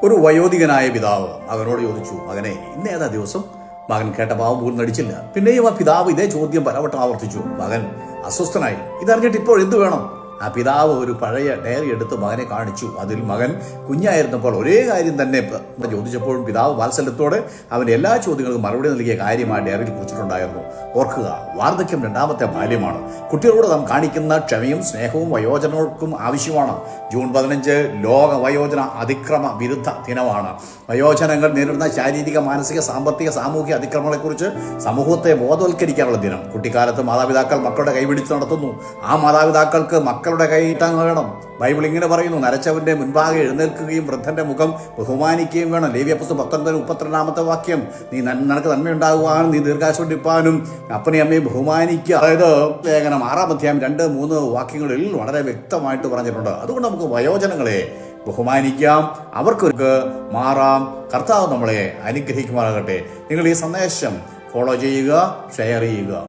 ഒരു വയോധികനായ പിതാവ് മകനോട് ചോദിച്ചു, മകനെ ഇന്ന് ഏതാ ദിവസം? മകൻ കേട്ട പാവം പോലും നടിച്ചില്ല. പിന്നെയും ആ പിതാവ് ഇതേ ചോദ്യം പലവട്ടം ആവർത്തിച്ചു. മകൻ അസ്വസ്ഥനായി. ഇതറിഞ്ഞിട്ട് ഇപ്പോൾ എന്ത് വേണം? ആ പിതാവ് ഒരു പഴയ ഡയറി എടുത്ത് മകനെ കാണിച്ചു. അതിൽ മകൻ കുഞ്ഞായിരുന്നപ്പോൾ ഒരേ കാര്യം തന്നെ ചോദിച്ചപ്പോഴും പിതാവ് വാത്സല്യത്തോടെ അവന്റെ എല്ലാ ചോദ്യങ്ങൾക്കും മറുപടി നൽകിയ കാര്യം ആ ഡയറിയിൽ കുറിച്ചിട്ടുണ്ടായിരുന്നു. ഓർക്കുക, വാർദ്ധക്യം രണ്ടാമത്തെ ബാല്യമാണ്. കുട്ടികളോട് നാം കാണിക്കുന്ന ക്ഷമയും സ്നേഹവും വയോജനങ്ങൾക്കും ആവശ്യമാണ്. ജൂൺ 15 ലോക വയോജന അതിക്രമ വിരുദ്ധ ദിനമാണ്. വയോജനങ്ങൾ നേരിടുന്ന ശാരീരിക, മാനസിക, സാമ്പത്തിക, സാമൂഹിക അതിക്രമങ്ങളെക്കുറിച്ച് സമൂഹത്തെ ബോധവൽക്കരിക്കാനുള്ള ദിനം. കുട്ടിക്കാലത്ത് മാതാപിതാക്കൾ മക്കളുടെ കൈപിടിച്ച് നടത്തുന്നു. ആ മാതാപിതാക്കൾക്ക് മക്കളുടെ കൈയിട്ടാൻ വേണം. ബൈബിൾ ഇങ്ങനെ പറയുന്നു, നരച്ചവന്റെ മുൻപാകെ എഴുന്നേൽക്കുകയും വൃദ്ധന്റെ മുഖം ബഹുമാനിക്കുകയും വേണം. ലേവ്യപുസ്തകം 19:32 വാക്യം, നീ നിനക്ക് നന്മയുണ്ടാകുവാനും നീ ദീർഘായുസ്സോടിപ്പാനും അപ്പനെയും അമ്മയും ബഹുമാനിക്കുക. അതായത് ലേഖനം 6-ാം അധ്യായം 2-3 വാക്യങ്ങളിൽ വളരെ വ്യക്തമായിട്ട് പറഞ്ഞിട്ടുണ്ട്. അതുകൊണ്ട് നമുക്ക് വയോജനങ്ങളെ ബഹുമാനിക്കാം, അവർക്ക് മാറാം. കർത്താവ് നമ്മളെ അനുഗ്രഹിക്കുമാറാകട്ടെ. നിങ്ങൾ ഈ സന്ദേശം ഫോളോ ചെയ്യുക, ഷെയർ ചെയ്യുക.